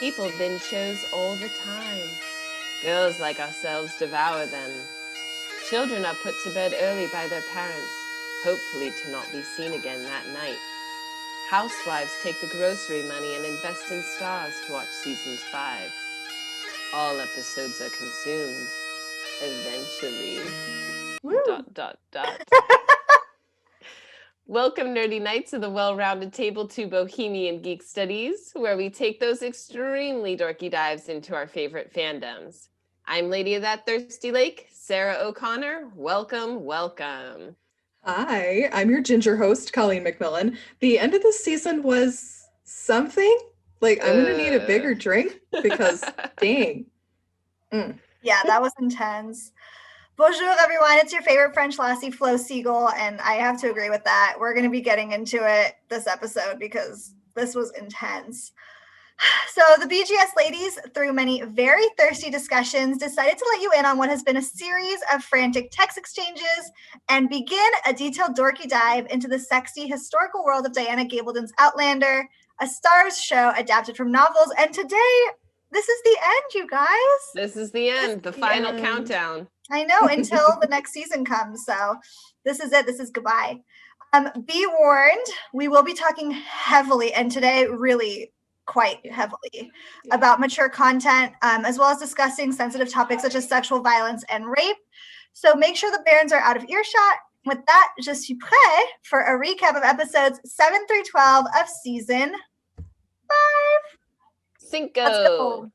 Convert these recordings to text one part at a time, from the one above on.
People binge shows all the time. Girls like ourselves devour them. Children are put to bed early by their parents, hopefully to not be seen again that night. Housewives take the grocery money and invest in Starz to watch seasons 5. All episodes are consumed, eventually. Woo. ... Welcome, nerdy knights of the well-rounded table to Bohemian Geek Studies, where we take those extremely dorky dives into our favorite fandoms. I'm Lady of That Thirsty Lake, Sara O'Connor. Welcome, welcome. Hi, I'm your ginger host, Colleen McMillan. The end of this season was something. Like, I'm gonna need a bigger drink because, dang. Yeah, that was intense. Bonjour, everyone. It's your favorite French lassie, Flo Siegel, and I have to agree with that. We're going to be getting into it this episode because this was intense. So the BGS ladies, through many very thirsty discussions, decided to let you in on what has been a series of frantic text exchanges and begin a detailed dorky dive into the sexy historical world of Diana Gabaldon's Outlander, a Starz show adapted from novels. And today, this is the end, you guys. This is the end, the final countdown. I know, until the next season comes. So this is it. This is goodbye. Be warned, we will be talking heavily, and today really quite heavily, about mature content, as well as discussing sensitive topics such as sexual violence and rape. So make sure the barons are out of earshot. With that, je suis prêt for a recap of episodes 7 through 12 of season 5. Cinco.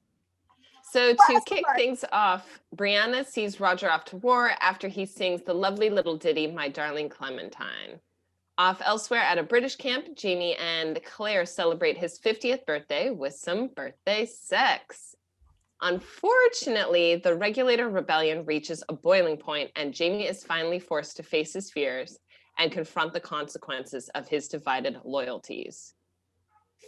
So to kick things off, Brianna sees Roger off to war after he sings the lovely little ditty, My Darling Clementine. Off elsewhere at a British camp, Jamie and Claire celebrate his 50th birthday with some birthday sex. Unfortunately, the Regulator Rebellion reaches a boiling point and Jamie is finally forced to face his fears and confront the consequences of his divided loyalties.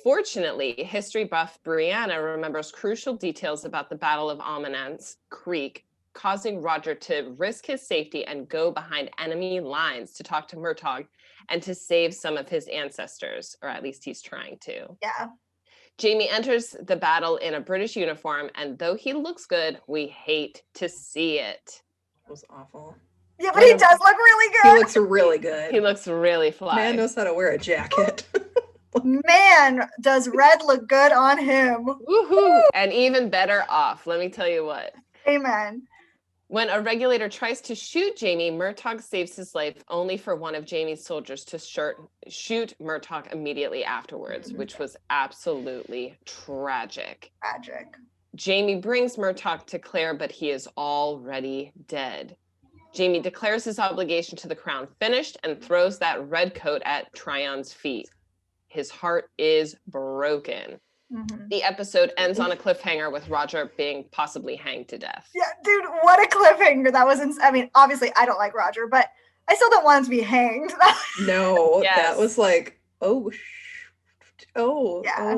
Fortunately, history buff Brianna remembers crucial details about the Battle of Almanance Creek, causing Roger to risk his safety and go behind enemy lines to talk to Murtaugh and to save some of his ancestors, or at least he's trying to. Yeah. Jamie enters the battle in a British uniform, and though he looks good, we hate to see it. It was awful. Yeah, but he does look really good. He looks really good. He looks really fly. Man knows how to wear a jacket. Man, does red look good on him. Woohoo! And even better off, let me tell you what. Amen. When a regulator tries to shoot Jamie, Murtaugh saves his life only for one of Jamie's soldiers to shoot Murtaugh immediately afterwards, which was absolutely tragic. Tragic. Jamie brings Murtaugh to Claire, but he is already dead. Jamie declares his obligation to the crown finished and throws that red coat at Tryon's feet. His heart is broken. Mm-hmm. The episode ends on a cliffhanger with Roger being possibly hanged to death. Yeah, dude, what a cliffhanger. That was, I mean, obviously I don't like Roger, but I still don't want him to be hanged. No, yes. That was like, oh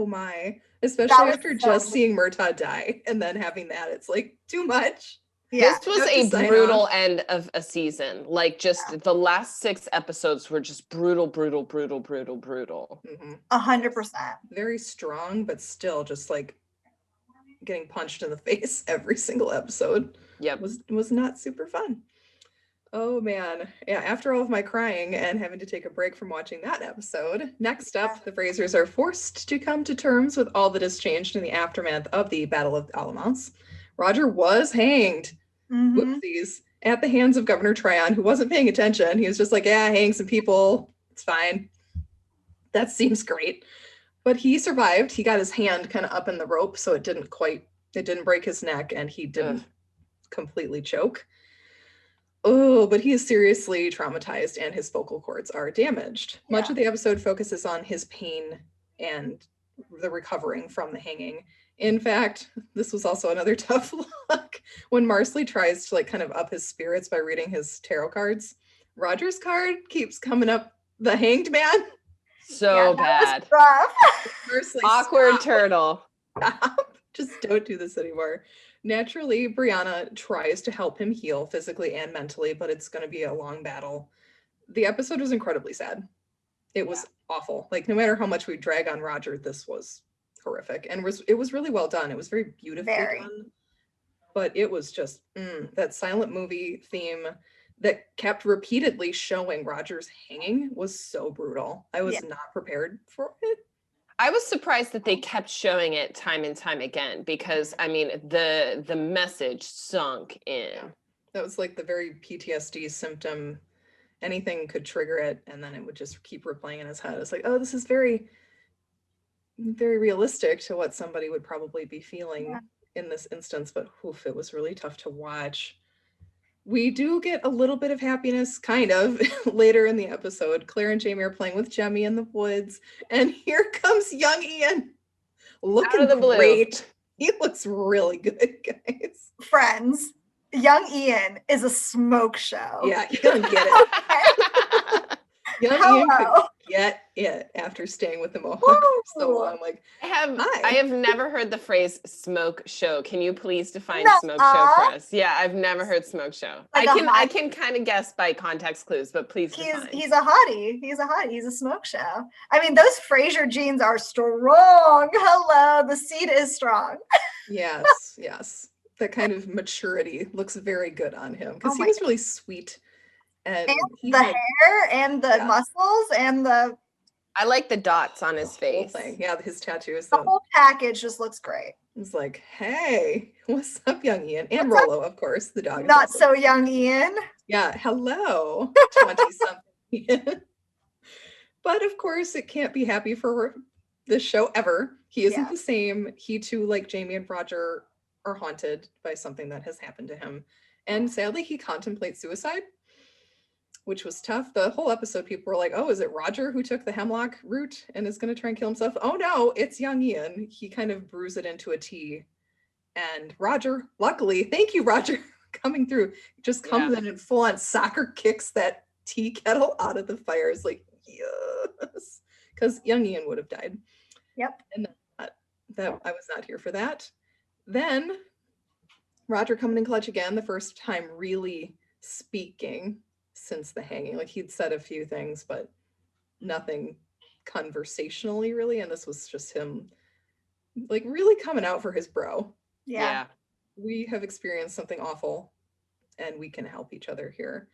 my. Especially after just seeing Murtaugh die and then having that, it's like too much. Yeah, this was a brutal end of a season. Like, just the last 6 episodes were just brutal. 100%. Very strong, but still just like getting punched in the face every single episode. Yep. Was not super fun. Oh man. Yeah, after all of my crying and having to take a break from watching that episode, next up, the Frasers are forced to come to terms with all that has changed in the aftermath of the Battle of Almanance. Roger was hanged. Mm-hmm. Whoopsies. At the hands of Governor Tryon, who wasn't paying attention. He was just like, yeah, hang some people. It's fine. That seems great. But he survived. He got his hand kind of up in the rope, so it didn't break his neck, and he didn't completely choke. Oh, but he is seriously traumatized, and his vocal cords are damaged. Yeah. Much of the episode focuses on his pain and the recovering from the hanging. In fact, this was also another tough look. When Marsley tries to like kind of up his spirits by reading his tarot cards, Roger's card keeps coming up the Hanged Man. So bad. Rough. Awkward turtle. Stop. Just don't do this anymore. Naturally, Brianna tries to help him heal physically and mentally, but it's going to be a long battle. The episode was incredibly sad. It was awful. Like, no matter how much we drag on Roger, this was horrific, and it was really well done. It was very beautifully done, but it was just that silent movie theme that kept repeatedly showing Roger's hanging was so brutal. I was not prepared for it. I was surprised that they kept showing it time and time again, because I mean the message sunk in. Yeah. That was like the very PTSD symptom. Anything could trigger it, and then it would just keep replaying in his head. It's like, oh, this is very, very realistic to what somebody would probably be feeling in this instance. But oof, it was really tough to watch. We do get a little bit of happiness, kind of, later in the episode. Claire and Jamie are playing with Jemmy in the woods, and here comes young Ian, looking out of the great. He looks really good, guys. Friends, young Ian is a smoke show. Yeah, you don't get it. Young Ian could get it after staying with the Mohawk for so long. Like, I have never heard the phrase smoke show. Can you please define smoke show for us? Yeah, I've never heard smoke show. Like I can kind of guess by context clues, but please define. He's a hottie. He's a hottie. He's a smoke show. I mean, those Frasier genes are strong. Hello, the seed is strong. Yes. That kind of maturity looks very good on him, because he was really sweet. And the hair and the muscles and I like the dots on his face. Whole thing. Yeah, his tattoos. The whole package just looks great. It's like, hey, what's up, young Ian? And Rollo, of course, the dog. Not so young Ian. Yeah, hello, 20-something Ian. But of course, it can't be happy for this show ever. He isn't the same. He too, like Jamie and Roger, are haunted by something that has happened to him. And sadly, he contemplates suicide, which was tough. The whole episode, people were like, oh, is it Roger who took the hemlock route and is going to try and kill himself? Oh, no, it's young Ian. He kind of brews it into a tea. And Roger, luckily, thank you, Roger, coming through, just comes in and full on soccer kicks that tea kettle out of the fire. It's like, yes, because young Ian would have died. Yep. And that I was not here for that. Then Roger coming in clutch again, the first time really speaking since the hanging. Like, he'd said a few things, but nothing conversationally really. And this was just him like really coming out for his bro. Yeah. We have experienced something awful and we can help each other here.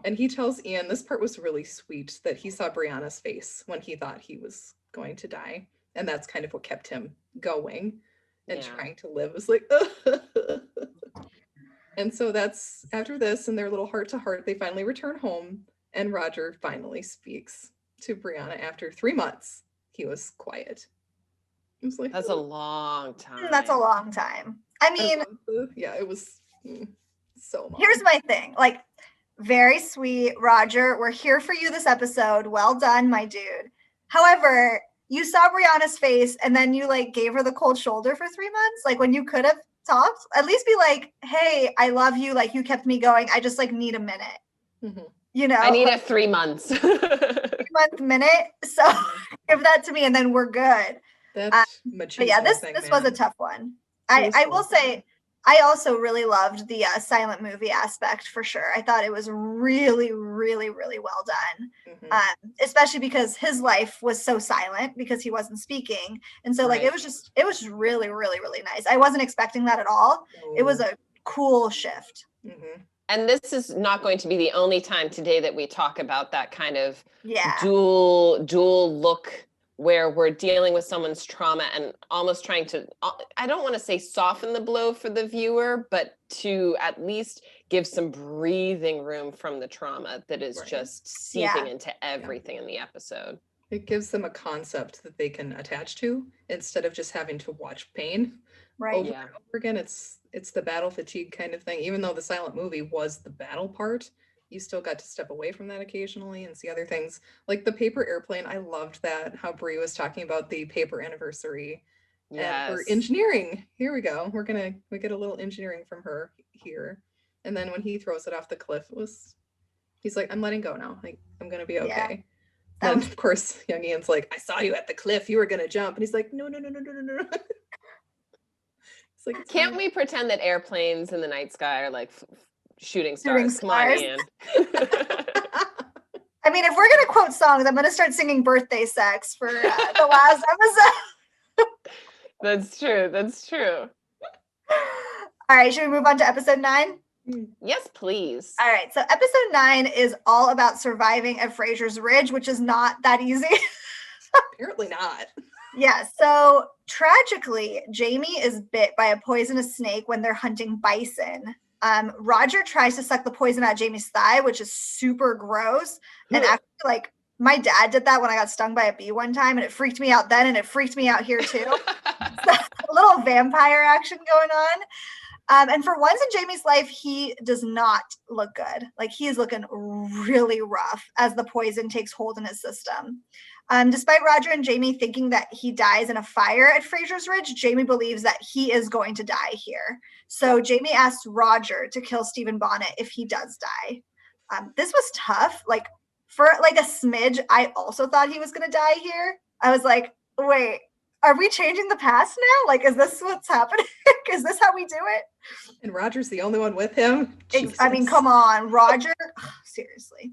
And he tells Ian, this part was really sweet, that he saw Brianna's face when he thought he was going to die. And that's kind of what kept him going and trying to live. It was like, and so that's after this and their little heart to heart, they finally return home and Roger finally speaks to Brianna after 3 months. He was quiet. It was like, that's a long time. That's a long time. I mean, it was so long. Here's my thing. Like, very sweet, Roger. We're here for you this episode. Well done, my dude. However, you saw Brianna's face and then you like gave her the cold shoulder for 3 months. Like, when you could have talked, at least be like, hey, I love you. Like, you kept me going. I just like need a minute. Mm-hmm. You know, I need a 3 months. 3-month minute. So give that to me and then we're good. That's mature. But yeah, this was a tough one. I will say, I also really loved the silent movie aspect for sure. I thought it was really, really, really well done. Mm-hmm. Especially because his life was so silent because he wasn't speaking. And so like, it was just really, really, really nice. I wasn't expecting that at all. Oh. It was a cool shift. Mm-hmm. And this is not going to be the only time today that we talk about that kind of dual look where we're dealing with someone's trauma and almost trying to, I don't want to say soften the blow for the viewer, but to at least give some breathing room from the trauma that is just seeping into everything in the episode. It gives them a concept that they can attach to instead of just having to watch pain over and over again. It's the battle fatigue kind of thing. Even though the silent movie was the battle part, you still got to step away from that occasionally and see other things. Like the paper airplane, I loved that, how Brie was talking about the paper anniversary. And for engineering, here we go. We get a little engineering from her here. And then when he throws it off the cliff, he's like, I'm letting go now. Like, I'm going to be okay. Yeah. And of course, young Ian's like, I saw you at the cliff. You were going to jump. And he's like, no. It's like, can't we pretend that airplanes in the night sky are like shooting stars? Come on, Ian. I mean, if we're going to quote songs, I'm going to start singing Birthday Sex for the last episode. That's true. That's true. All right, should we move on to episode 9? Yes, please. All right, so episode 9 is all about surviving at Fraser's Ridge, which is not that easy. Apparently not. Yeah, so tragically, Jamie is bit by a poisonous snake when they're hunting bison. Roger tries to suck the poison out of Jamie's thigh, which is super gross. And actually, like, my dad did that when I got stung by a bee one time, and it freaked me out then, and it freaked me out here too. So, a little vampire action going on. And for once in Jamie's life, he does not look good. Like, he is looking really rough as the poison takes hold in his system. Despite Roger and Jamie thinking that he dies in a fire at Fraser's Ridge, Jamie believes that he is going to die here. So Jamie asks Roger to kill Stephen Bonnett if he does die. This was tough. Like, for like a smidge, I also thought he was going to die here. I was like, wait, are we changing the past now? Like, is this what's happening? Is this how we do it? And Roger's the only one with him. I mean, come on, Roger. Seriously.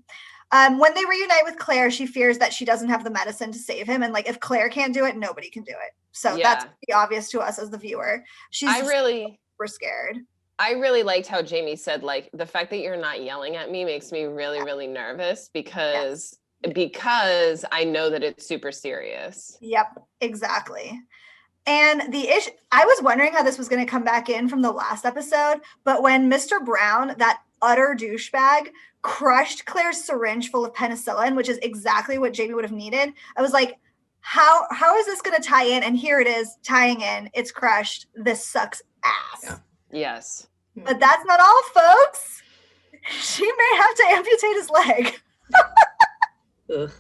When they reunite with Claire, she fears that she doesn't have the medicine to save him. And like, if Claire can't do it, nobody can do it. So that's pretty obvious to us as the viewer. She's super scared. I really liked how Jamie said, like, the fact that you're not yelling at me makes me really, really nervous because I know that it's super serious. Yep, exactly. And the issue, I was wondering how this was going to come back in from the last episode, but when Mr. Brown, that utter douchebag, crushed Claire's syringe full of penicillin, which is exactly what Jamie would have needed, I was like, how is this going to tie in? And here it is, tying in. It's crushed. This sucks ass. Yeah. Yes. But that's not all, folks. She may have to amputate his leg. Ugh.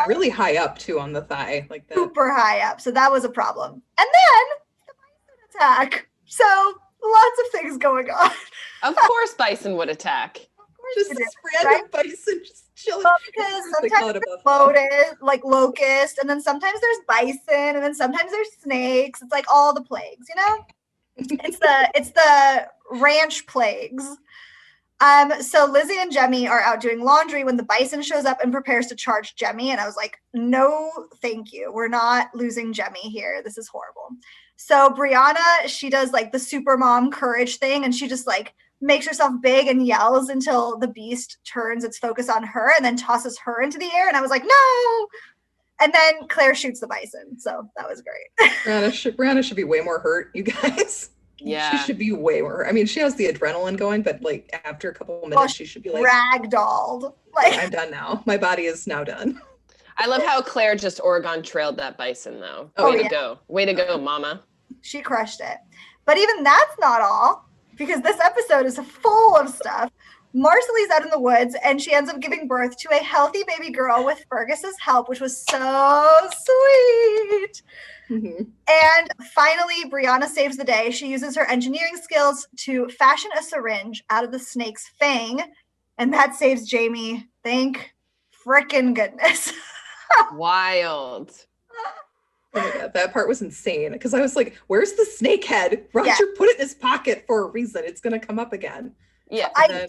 Really high up, too, on the thigh. Like that. Super high up. So that was a problem. And then the bison attack. So lots of things going on. Of course bison would attack. Just this random bison just chilling. Well, because sometimes there's locust, and then sometimes there's bison, and then sometimes there's snakes. It's like all the plagues, you know? It's the ranch plagues. So Lizzie and Jemmy are out doing laundry when the bison shows up and prepares to charge Jemmy. And I was like, no, thank you. We're not losing Jemmy here. This is horrible. So Brianna, she does like the super mom courage thing. And she just like makes herself big and yells until the beast turns its focus on her and then tosses her into the air. And I was like, no. And then Claire shoots the bison. So that was great. Brianna should be way more hurt, you guys. Yeah. She should be way more. I mean, she has the adrenaline going, but like after a couple of minutes, she should be like ragdolled. Like, I'm done now. My body is now done. I love how Claire just Oregon trailed that bison, though. Way to go. Way to go, mama. She crushed it. But even that's not all, because this episode is full of stuff. Marcelly's out in the woods, and she ends up giving birth to a healthy baby girl with Fergus's help, which was so sweet. Mm-hmm. And finally, Brianna saves the day. She uses her engineering skills to fashion a syringe out of the snake's fang, and that saves Jamie. Thank frickin' goodness. Wild. Oh my God, that part was insane because I was like, where's the snake head? Roger put it in his pocket for a reason. It's going to come up again. Yeah, I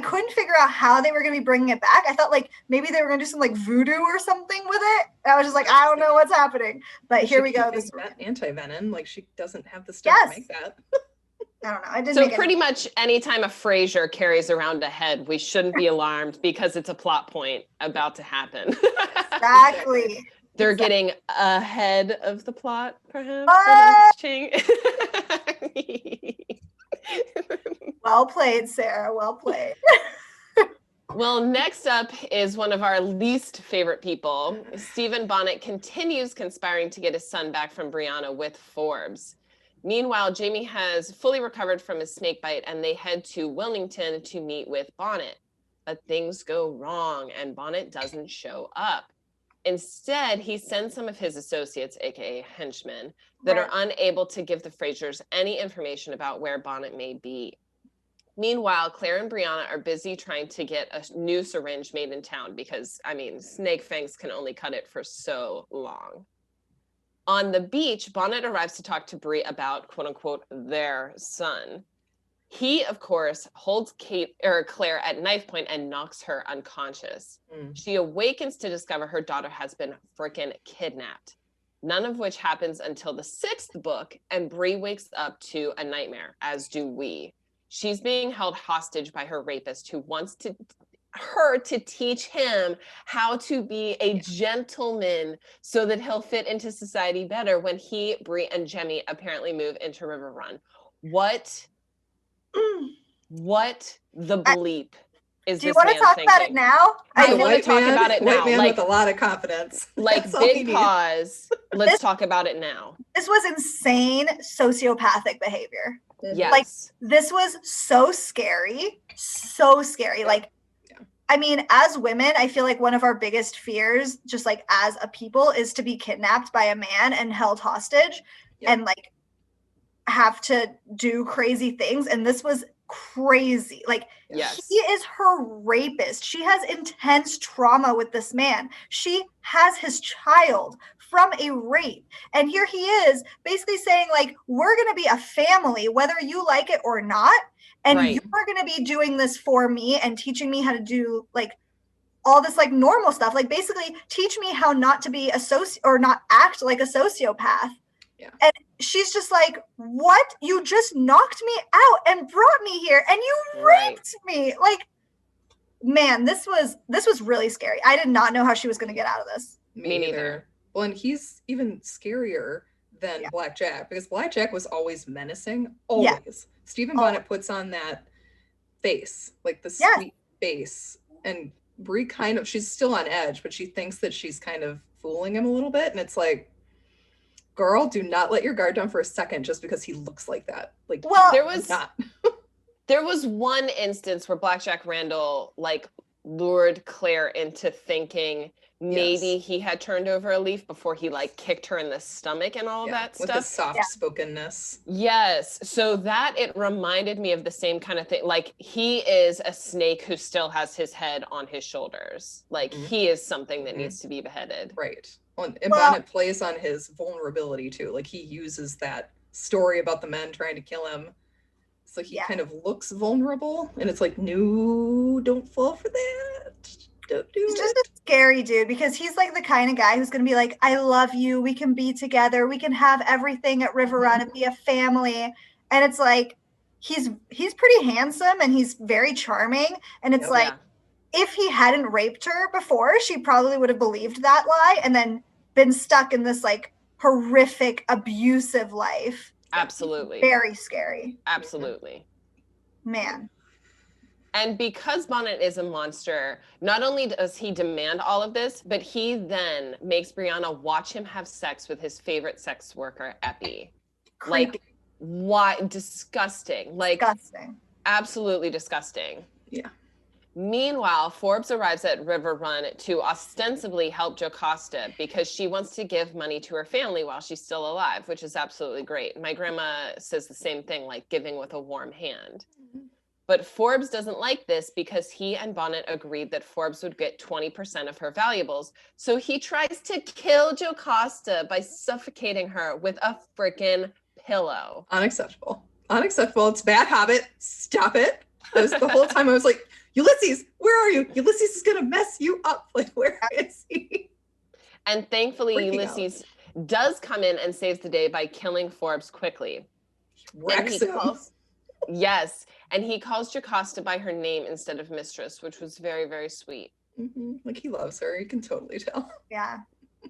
couldn't figure out how they were going to be bringing it back. I thought like maybe they were going to do some like voodoo or something with it. I was just like, I don't know what's happening. But here we go. This anti-venom, like she doesn't have the stuff to make that. I don't know. I didn't. So pretty much anytime a Frasier carries around a head, we shouldn't be alarmed because it's a plot point about to happen. Exactly. They're getting ahead of the plot, perhaps. Well played, Sarah. Well played. Well, next up is one of our least favorite people. Stephen Bonnett continues conspiring to get his son back from Brianna with Forbes. Meanwhile, Jamie has fully recovered from his snake bite and they head to Wilmington to meet with Bonnett. But things go wrong and Bonnett doesn't show up. Instead, he sends some of his associates, aka henchmen, that are unable to give the Frasers any information about where Bonnett may be. Meanwhile, Claire and Brianna are busy trying to get a new syringe made in town because, I mean, snake fangs can only cut it for so long. On the beach, Bonnett arrives to talk to Brie about, quote unquote, their son. He, of course, holds Claire at knife point and knocks her unconscious. She awakens to discover her daughter has been freaking kidnapped. none of which happens until the 6th book, and Bree wakes up to a nightmare, as do we. She's being held hostage by her rapist who wants her to teach him how to be a gentleman so that he'll fit into society better when he, Bree, and Jemmy apparently move into River Run. What the bleep is Do you this want to man talk thinking? about it now? I want to talk about it now. White man like, with a lot of confidence. Like, That's all we big need. pause. Let's talk about it now. This was insane sociopathic behavior. Yes. Like, this was so scary. So scary. Like, I mean, as women, I feel like one of our biggest fears, just like as a people, is to be kidnapped by a man and held hostage and like have to do crazy things. And this was crazy. Like, he is her rapist. She has intense trauma with this man. She has his child from a rape. And here he is basically saying, like, we're going to be a family, whether you like it or not. And you are going to be doing this for me and teaching me how to do like all this like normal stuff. Like, basically teach me how not to be or not act like a sociopath. Yeah. And she's just like, what? You just knocked me out and brought me here and you raped me. Like, man, this was really scary. I did not know how she was going to get out of this. Me neither. Well, and he's even scarier than Black Jack, because Black Jack was always menacing. Always. Yeah. Stephen Bonnett puts on that face, like the sweet face. And Bree she's still on edge, but she thinks that she's kind of fooling him a little bit. And it's like, girl, do not let your guard down for a second just because he looks like that. Like, well, there was one instance where Blackjack Randall like lured Claire into thinking maybe he had turned over a leaf before he like kicked her in the stomach and all that stuff. With his soft-spokenness. Yes. So that it reminded me of the same kind of thing. Like, he is a snake who still has his head on his shoulders. Like, he is something that needs to be beheaded. Right. And Bonnett plays on his vulnerability too. Like, he uses that story about the men trying to kill him. So he kind of looks vulnerable, and it's like, no, don't fall for that. Don't do it. He's just a scary dude, because he's like the kind of guy who's going to be like, I love you. We can be together. We can have everything at River Run and be a family. And it's like, he's pretty handsome and he's very charming. And it's like, if he hadn't raped her before, she probably would have believed that lie and then been stuck in this like horrific, abusive life. Absolutely. Very scary. Absolutely. Man. And because Bonnett is a monster, not only does he demand all of this, but he then makes Brianna watch him have sex with his favorite sex worker, Epi. Creepy. Like, why? Disgusting. Like, disgusting. Absolutely disgusting. Yeah. Meanwhile, Forbes arrives at River Run to ostensibly help Jocasta because she wants to give money to her family while she's still alive, which is absolutely great. My grandma says the same thing, like giving with a warm hand. But Forbes doesn't like this because he and Bonnett agreed that Forbes would get 20% of her valuables. So he tries to kill Jocasta by suffocating her with a freaking pillow. Unacceptable. Unacceptable. It's a bad habit. Stop it. The whole time I was like, Ulysses, where are you? Ulysses is going to mess you up. Like, where is he? And thankfully, Ulysses does come in and saves the day by killing Forbes quickly. Wrecks him. Yes. And he calls Jocasta by her name instead of mistress, which was very, very sweet. Like, he loves her. You can totally tell. Yeah.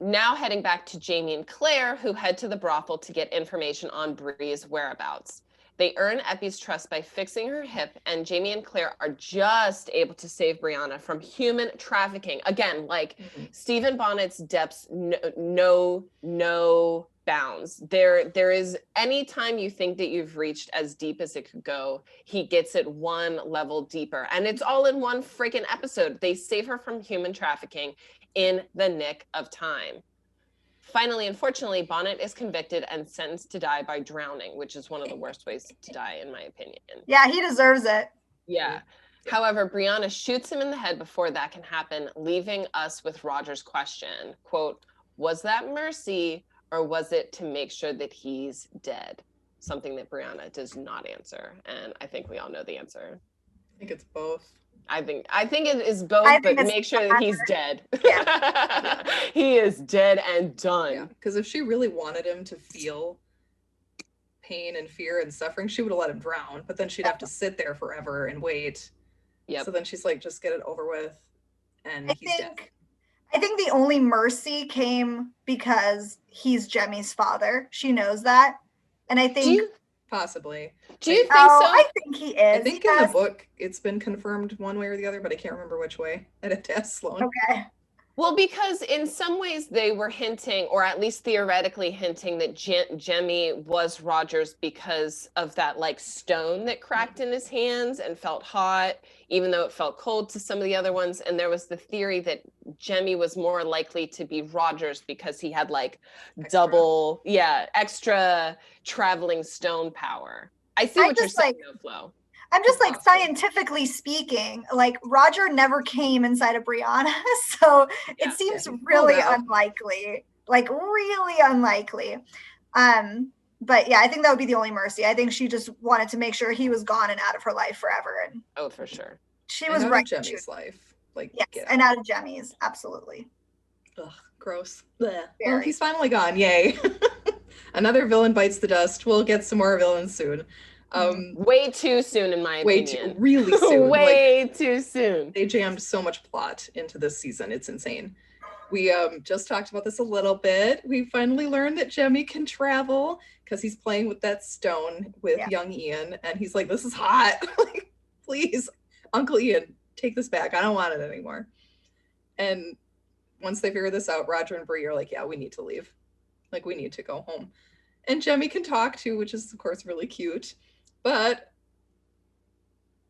Now heading back to Jamie and Claire, who head to the brothel to get information on Bree's whereabouts. They earn Epi's trust by fixing her hip, and Jamie and Claire are just able to save Brianna from human trafficking. Again, like Stephen Bonnett's depths, no bounds. There is, anytime you think that you've reached as deep as it could go, he gets it one level deeper. And it's all in one freaking episode. They save her from human trafficking in the nick of time. Finally, unfortunately, Bonnett is convicted and sentenced to die by drowning, which is one of the worst ways to die, in my opinion. Yeah, he deserves it. Yeah. However, Brianna shoots him in the head before that can happen, leaving us with Roger's question, quote, was that mercy or was it to make sure that he's dead? Something that Brianna does not answer. And I think we all know the answer. I think it's both. I think it is both, but make sure that he's dead. Yeah. He is dead and done. Yeah, because if she really wanted him to feel pain and fear and suffering, she would have let him drown, but then she'd have to sit there forever and wait. Yep. So then she's like, just get it over with, and he's dead. I think the only mercy came because he's Jemmy's father. She knows that. And I think possibly. Do you think so? I think he is. I think in the book it's been confirmed one way or the other, but I can't remember which way. I'd have to ask Sloan. Okay. Well, because in some ways they were hinting, or at least theoretically hinting, that Jemmy was Roger's because of that like stone that cracked in his hands and felt hot, even though it felt cold to some of the other ones. And there was the theory that Jemmy was more likely to be Roger's because he had like extra traveling stone power. I see what you're saying, though, Flo. I'm just like, scientifically speaking, like Roger never came inside of Brianna, so it seems really unlikely, like really unlikely. But yeah, I think that would be the only mercy. I think she just wanted to make sure he was gone and out of her life forever. And for sure. She was right. Out of Jemmy's life. Like, yes, and out of Jemmy's, absolutely. Ugh, gross. Well, he's finally gone. Yay. Another villain bites the dust. We'll get some more villains soon. Way too soon, in my opinion. Really soon. Way too soon. They jammed so much plot into this season. It's insane. We just talked about this a little bit. We finally learned that Jemmy can travel because he's playing with that stone with young Ian, and he's like, "This is hot. Like, please, Uncle Ian, take this back. I don't want it anymore." And once they figure this out, Roger and Bree are like, "Yeah, we need to leave. Like, we need to go home." And Jemmy can talk too, which is of course really cute. But,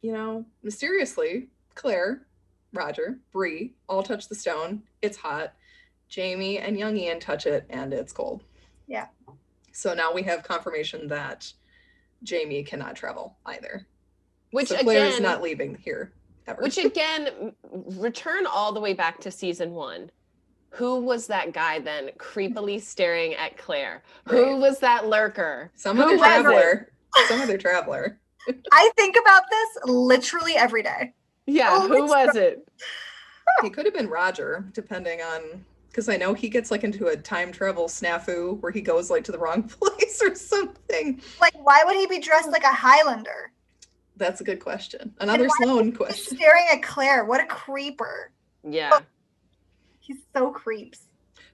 you know, mysteriously, Claire, Roger, Bree all touch the stone. It's hot. Jamie and young Ian touch it, and it's cold. Yeah. So now we have confirmation that Jamie cannot travel either. Which so Claire is not leaving here ever. Which again, return all the way back to season 1. Who was that guy then creepily staring at Claire? Right. Who was that lurker? Some other traveler. Some other traveler. I think about this literally every day. Yeah, who was it? He could have been Roger, depending on, because I know he gets like into a time travel snafu where he goes like to the wrong place or something. Like, why would he be dressed like a Highlander? That's a good question. Another Sloan question. He's staring at Claire. What a creeper. Yeah. He's so creeps.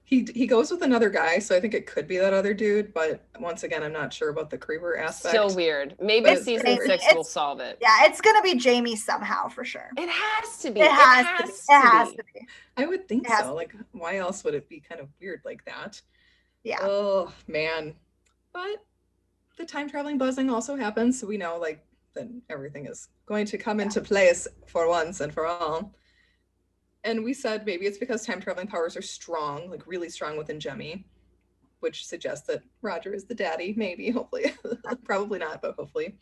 He goes with another guy, so I think it could be that other dude, but once again, I'm not sure about the creeper aspect. Still weird. Maybe season 6 will solve it. Yeah, it's gonna be Jamie somehow for sure. It has to be. It has to be. I would think so. Like, why else would it be kind of weird like that? Yeah. Oh man. But the time traveling buzzing also happens, so we know like then everything is going to come into place for once and for all. And we said maybe it's because time traveling powers are strong, like really strong within Jemmy, which suggests that Roger is the daddy, maybe, hopefully. Probably not, but hopefully.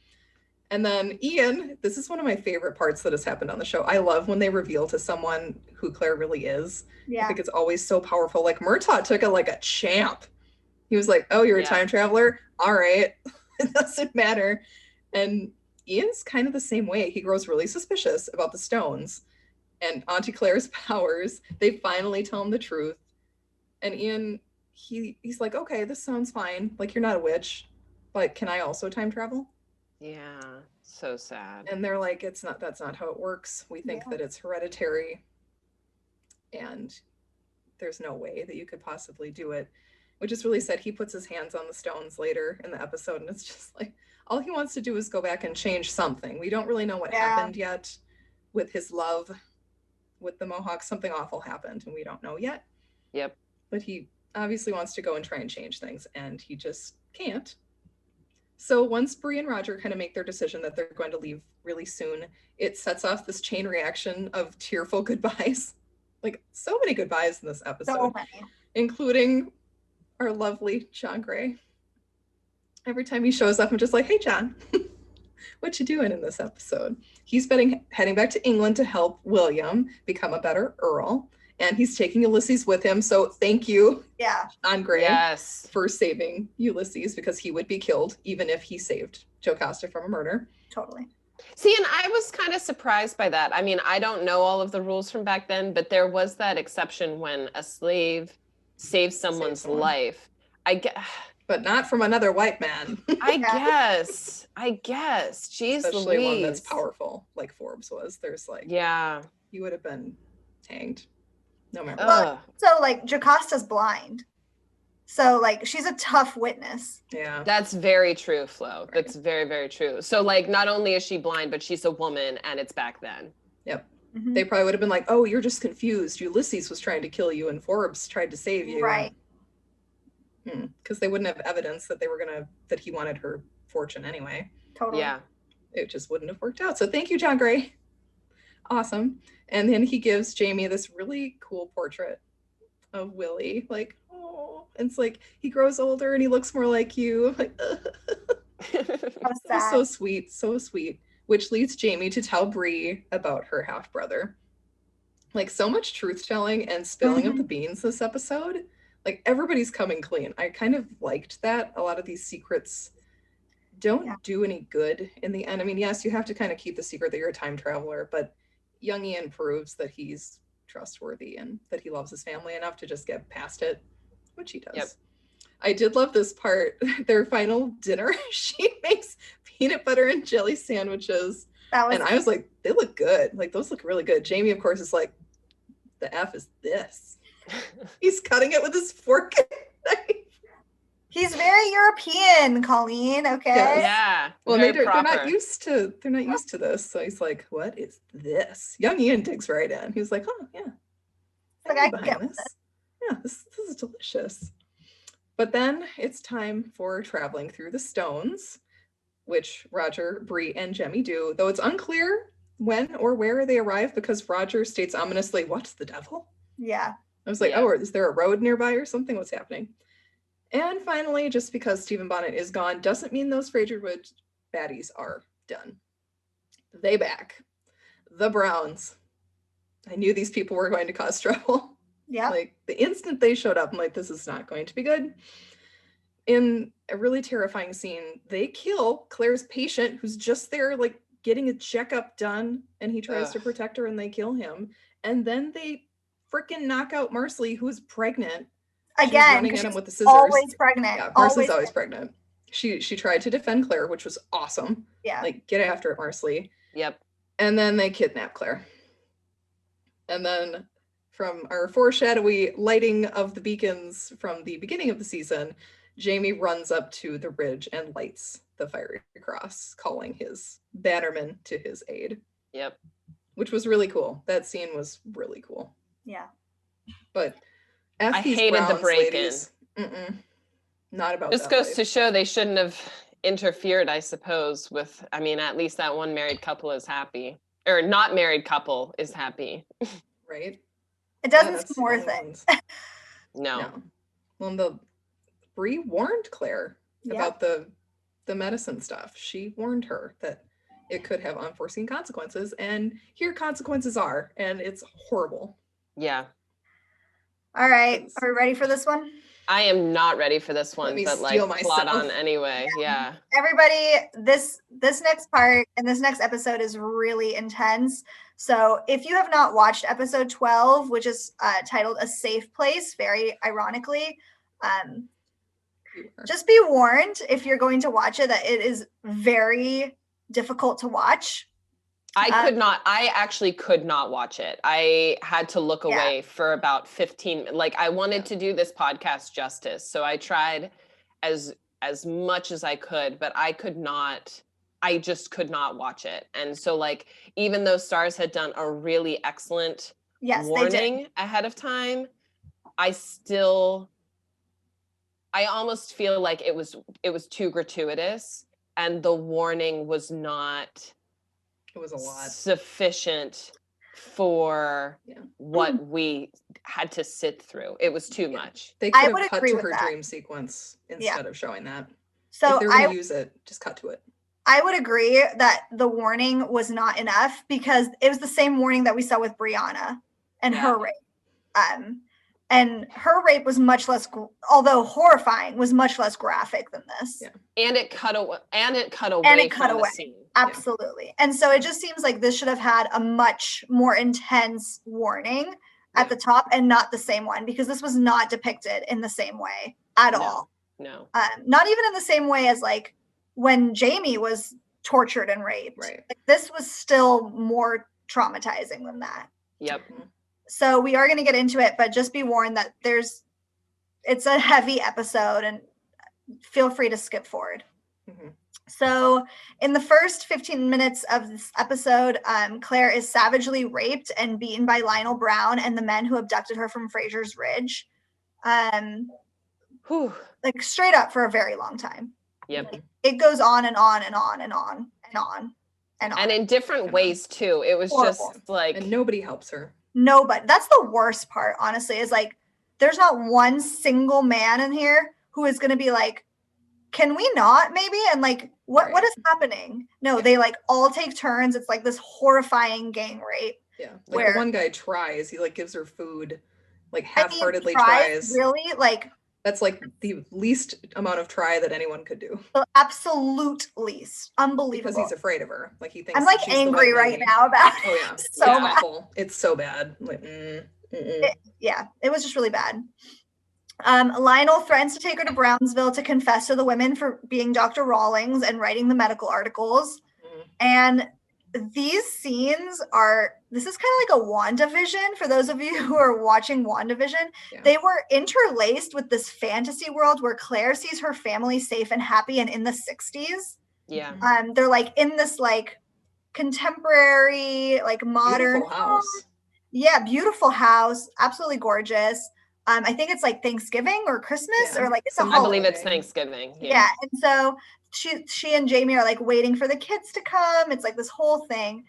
And then Ian, this is one of my favorite parts that has happened on the show. I love when they reveal to someone who Claire really is. Yeah. I think it's always so powerful. Like Murtaugh took it like a champ. He was like, "Oh, you're a time traveler? All right." It doesn't matter. And Ian's kind of the same way. He grows really suspicious about the stones and Auntie Claire's powers. They finally tell him the truth. And Ian, he's like, "Okay, this sounds fine. Like, you're not a witch, but can I also time travel?" Yeah, so sad. And they're like, that's not how it works. We think that it's hereditary and there's no way that you could possibly do it. Which is really sad. He puts his hands on the stones later in the episode, and it's just like, all he wants to do is go back and change something. We don't really know what happened yet with his love with the Mohawks. Something awful happened, and we don't know yet. Yep. But he obviously wants to go and try and change things, and he just can't. So once Bree and Roger kind of make their decision that they're going to leave really soon, it sets off this chain reaction of tearful goodbyes. Like, so many goodbyes in this episode. So many. Including our lovely John Gray. Every time he shows up, I'm just like, "Hey, John, what you doing in this episode?" He's heading back to England to help William become a better Earl. And he's taking Ulysses with him. So thank you, John Gray, for saving Ulysses, because he would be killed even if he saved Jocasta from a murder. Totally. See, and I was kind of surprised by that. I mean, I don't know all of the rules from back then, but there was that exception when a slave saves someone's life. But not from another white man. I guess. Jeez, especially Louise. one that's powerful, like Forbes was. There's like, you would have been hanged. No matter what. So like Jocasta's blind. So like she's a tough witness. Yeah. That's very true, Flo. Right. That's very, very true. So like not only is she blind, but she's a woman and it's back then. Yep. Mm-hmm. They probably would have been like, oh, you're just confused. Ulysses was trying to kill you and Forbes tried to save you. Right. Because they wouldn't have evidence that that he wanted her fortune anyway. Totally. Yeah. It just wouldn't have worked out. So thank you, John Gray. Awesome. And then he gives Jamie this really cool portrait of Willie. Like, oh, and it's like he grows older and he looks more like you. Like, so sweet, so sweet. Which leads Jamie to tell Bree about her half brother. Like so much truth telling and spilling of the beans this episode. Like everybody's coming clean. I kind of liked that. A lot of these secrets don't do any good in the end. I mean, yes, you have to kind of keep the secret that you're a time traveler, but young Ian proves that he's trustworthy and that he loves his family enough to just get past it, which he does. Yep. I did love this part. Their final dinner, she makes peanut butter and jelly sandwiches. And I was like, they look good. Like those look really good. Jamie, of course, is like, the F is this. He's cutting it with his fork and knife. He's very European, Colleen. Okay. Yeah. Well, they're not used to this. So he's like, "What is this?" Young Ian digs right in. He's like, "Oh yeah, like I can get this. Yeah, this is delicious." But then it's time for traveling through the stones, which Roger, Bree, and Jemmy do. Though it's unclear when or where they arrive because Roger states ominously, "What's the devil?" Yeah. I was like, "Oh, is there a road nearby or something? What's happening?" And finally, just because Stephen Bonnett is gone doesn't mean those Fraser Woods baddies are done. They back. The Browns. I knew these people were going to cause trouble. Yeah. Like the instant they showed up, I'm like, this is not going to be good. In a really terrifying scene, they kill Claire's patient who's just there like getting a checkup done and he tries to protect her and they kill him. And then they freaking knock out Marcelly, who's pregnant. Again, running at him with the scissors. Always pregnant. Yeah, Marcelly's always pregnant. She tried to defend Claire, which was awesome. Yeah. Like, get after it, Marcelly. Yep. And then they kidnap Claire. And then from our foreshadowy lighting of the beacons from the beginning of the season, Jamie runs up to the ridge and lights the fiery cross, calling his bannerman to his aid. Yep. Which was really cool. That scene was really cool. Yeah. But I hated the break-in. Not about this that goes life. to show they shouldn't have interfered, I suppose, with, I mean, at least that one married couple is happy. Or not married couple is happy. Right? It doesn't seem worth it. No. Well, Bree warned Claire about the medicine stuff. She warned her that it could have unforeseen consequences. And here consequences are. And it's horrible. Yeah. All right. Are we ready for this one? I am not ready for this one, but like plot on anyway. Yeah. Everybody, this next part and this next episode is really intense. So if you have not watched episode 12, which is titled A Safe Place, very ironically, just be warned if you're going to watch it that it is very difficult to watch. I actually could not watch it. I had to look away for about 15, like I wanted to do this podcast justice. So I tried as much as I could, but I just could not watch it. And so like, even though Starz had done a really excellent warning ahead of time, I almost feel like it was too gratuitous and the warning was not a lot sufficient for what we had to sit through. It was too much. They could have cut to her dream sequence instead of showing that. So if they're going to use it, just cut to it. I would agree that the warning was not enough because it was the same warning that we saw with Brianna and her rape. And her rape was much less, although horrifying, was much less graphic than this. Yeah. And it cut away. The scene. Absolutely. Yeah. And so it just seems like this should have had a much more intense warning at the top and not the same one, because this was not depicted in the same way at all. No. Not even in the same way as like when Jamie was tortured and raped. Right. Like, this was still more traumatizing than that. Yep. So we are going to get into it, but just be warned that it's a heavy episode and feel free to skip forward. Mm-hmm. So in the first 15 minutes of this episode, Claire is savagely raped and beaten by Lionel Brown and the men who abducted her from Fraser's Ridge. Like straight up for a very long time. Yep. Like, it goes on and on and on and on and on and on. And in different ways too. It was horrible. Just like, and nobody helps her. Nobody. That's the worst part, honestly, is like there's not one single man in here who is going to be like, can we not maybe? And like, what is happening? No, they like all take turns. It's like this horrifying gang rape. Yeah. Like where the one guy tries, he like gives her food, like half-heartedly tries. Really? Like, that's like the least amount of try that anyone could do. The absolute least. Unbelievable. Because he's afraid of her. Like he thinks I'm like angry right now about it. Oh yeah. So it's bad. Awful. It's so bad. Like, it was just really bad. Lionel threatens to take her to Brownsville to confess to the women for being Dr. Rawlings and writing the medical articles. And these scenes this is kind of like a WandaVision for those of you who are watching WandaVision. Yeah. They were interlaced with this fantasy world where Claire sees her family safe and happy and in the 60s. Yeah. They're like in this like contemporary, like modern beautiful house. Yeah, beautiful house, absolutely gorgeous. I think it's like Thanksgiving or Christmas or like it's a holiday. I believe it's Thanksgiving. Yeah. And so she and Jamie are like waiting for the kids to come. It's like this whole thing.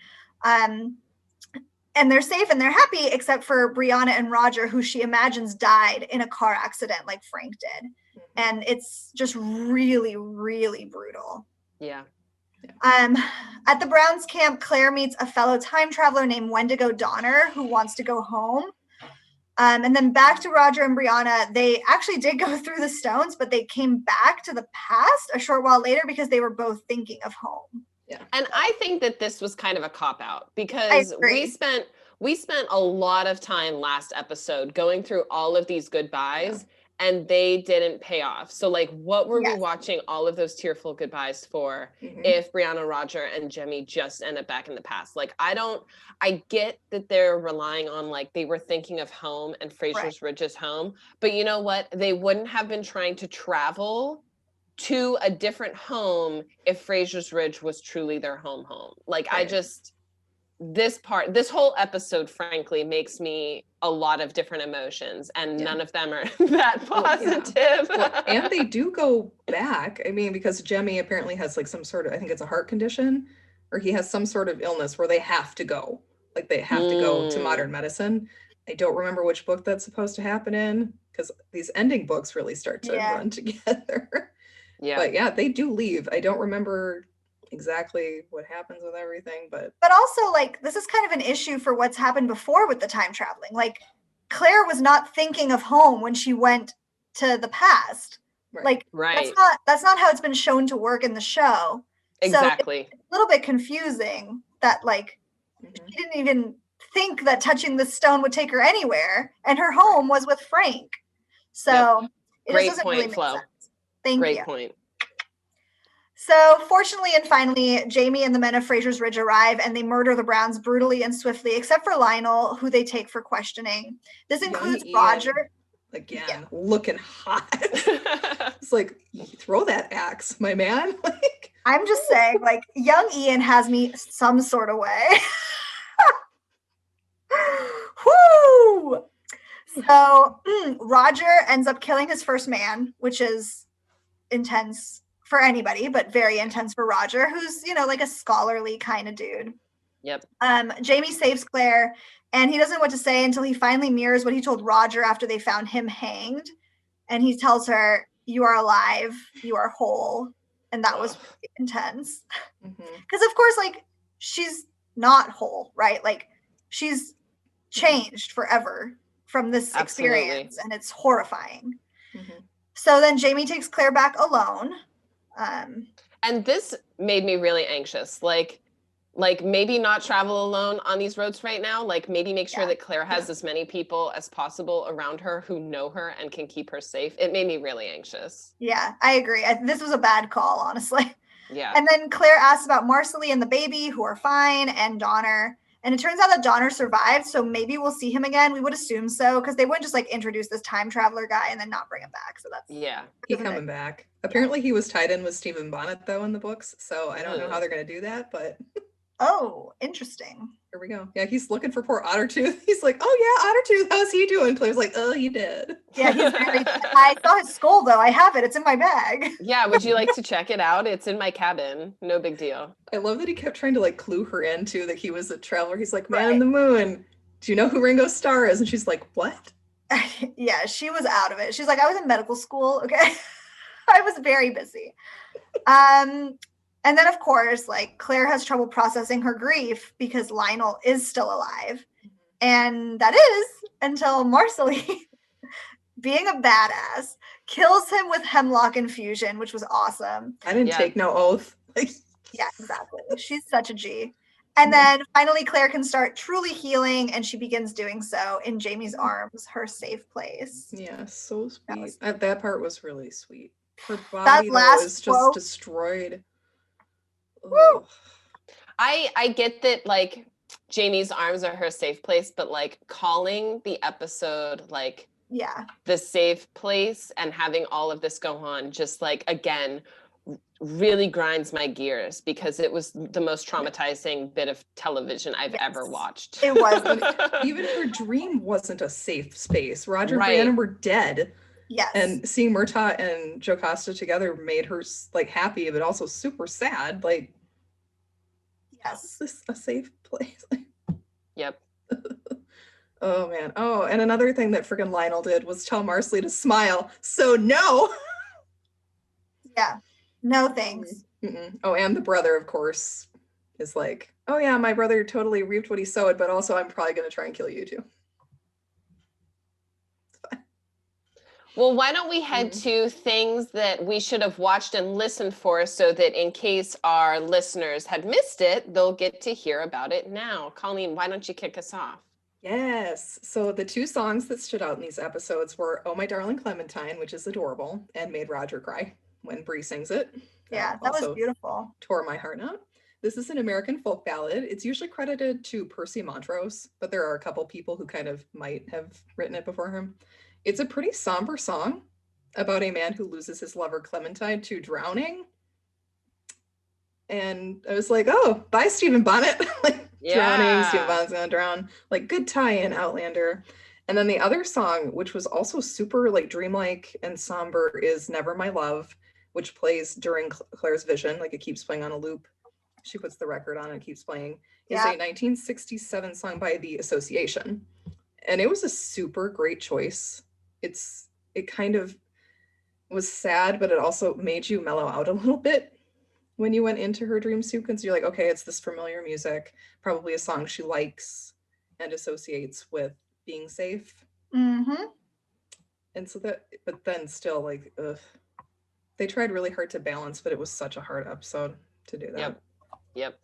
And they're safe and they're happy, except for Brianna and Roger, who she imagines died in a car accident like Frank did. And it's just really, really brutal. Yeah. At the Browns camp, Claire meets a fellow time traveler named Wendigo Donner who wants to go home. And then back to Roger and Brianna, they actually did go through the stones, but they came back to the past a short while later because they were both thinking of home. Yeah. And I think that this was kind of a cop-out because we spent a lot of time last episode going through all of these goodbyes and they didn't pay off. So like, what were we watching all of those tearful goodbyes for if Brianna, Roger, and Jemmy just end up back in the past? Like, I get that they're relying on like, they were thinking of home and Fraser's Ridge is home, but you know what? They wouldn't have been trying to travel to a different home if Fraser's Ridge was truly their home. Like, this whole episode, frankly, makes me a lot of different emotions and none of them are that positive. Well, and they do go back. I mean, because Jemmy apparently has like some sort of, I think it's a heart condition, or he has some sort of illness where they have to go. Like they have to go to modern medicine. I don't remember which book that's supposed to happen in, because these ending books really start to run together. Yeah. But yeah, they do leave. I don't remember exactly what happens with everything, but also like this is kind of an issue for what's happened before with the time traveling. Like Claire was not thinking of home when she went to the past. Like that's not how it's been shown to work in the show. Exactly. So it's a little bit confusing that like she didn't even think that touching the stone would take her anywhere, and her home was with Frank. So it Great just doesn't point, really make Flo. sense. Thank you. Great point. So fortunately and finally, Jamie and the men of Fraser's Ridge arrive and they murder the Browns brutally and swiftly, except for Lionel, who they take for questioning. This includes Roger. Again, looking hot. It's like, throw that axe, my man. Like, I'm just saying, like, young Ian has me some sort of way. Whoo! So Roger ends up killing his first man, which is intense for anybody, but very intense for Roger, who's, like a scholarly kind of dude. Yep. Jamie saves Claire, and he doesn't know what to say until he finally mirrors what he told Roger after they found him hanged. And he tells her, "You are alive, you are whole." And that was really intense. Because of course, like, she's not whole, right? Like, she's changed forever from this Absolutely. experience, and it's horrifying. Mhm. So then Jamie takes Claire back alone. And this made me really anxious. Like maybe not travel alone on these roads right now. Like maybe make sure that Claire has as many people as possible around her who know her and can keep her safe. It made me really anxious. Yeah, I agree. This was a bad call, honestly. Yeah. And then Claire asks about Marcelly and the baby, who are fine, and Donner. And it turns out that Donner survived, so maybe we'll see him again. We would assume so, because they wouldn't just like introduce this time traveler guy and then not bring him back. So that's He's coming back. Apparently he was tied in with Stephen Bonnett though in the books, so I don't know how they're gonna do that, but oh, interesting. Here we go. Yeah, he's looking for poor Ottertooth. He's like, oh yeah, Ottertooth, how's he doing? Claire's like, oh, he did. Yeah, he's very I saw his skull though. I have it. It's in my bag. Yeah, would you like to check it out? It's in my cabin. No big deal. I love that he kept trying to like clue her into that he was a traveler. He's like, man in the moon. Do you know who Ringo Starr is? And she's like, what? Yeah, she was out of it. She's like, I was in medical school. Okay. I was very busy. And then, of course, like Claire has trouble processing her grief because Lionel is still alive. And that is until Marcelly, being a badass, kills him with hemlock infusion, which was awesome. I didn't take no oath. Yeah, exactly. She's such a G. And then finally, Claire can start truly healing, and she begins doing so in Jamie's arms, her safe place. Yeah, so sweet. That part was really sweet. Her body is just destroyed. Woo. I get that like Jamie's arms are her safe place, but like calling the episode like the safe place and having all of this go on just like again really grinds my gears because it was the most traumatizing bit of television I've ever watched. It was. Even her dream wasn't a safe space. Roger and Brianna were dead. Yes. And seeing Murtaugh and Jocasta together made her like happy, but also super sad. Like, yes, is this a safe place? Yep. Oh man. Oh, and another thing that friggin' Lionel did was tell Marcelly to smile. So no. Yeah. No thanks. Oh, and the brother, of course, is like, oh yeah, my brother totally reaped what he sowed, but also I'm probably gonna try and kill you too. Well, why don't we head to things that we should have watched and listened for so that in case our listeners had missed it, they'll get to hear about it now. Colleen, why don't you kick us off? Yes. So the two songs that stood out in these episodes were Oh, My Darling Clementine, which is adorable and made Roger cry when Bree sings it. Yeah, that was beautiful. Tore my heart out. This is an American folk ballad. It's usually credited to Percy Montrose, but there are a couple people who kind of might have written it before him. It's a pretty somber song about a man who loses his lover Clementine to drowning. And I was like, oh, bye, Stephen Bonnett. Like, drowning, Stephen Bonnett's gonna drown. Like, good tie-in, Outlander. And then the other song, which was also super like dreamlike and somber, is Never My Love, which plays during Claire's vision. Like, it keeps playing on a loop. She puts the record on and it keeps playing. It's a 1967 song by The Association. And it was a super great choice. It kind of was sad, but it also made you mellow out a little bit when you went into her dream sequence. You're like, okay, it's this familiar music, probably a song she likes and associates with being safe. Mm-hmm. And so that, but then still like, they tried really hard to balance, but it was such a hard episode to do that. Yep.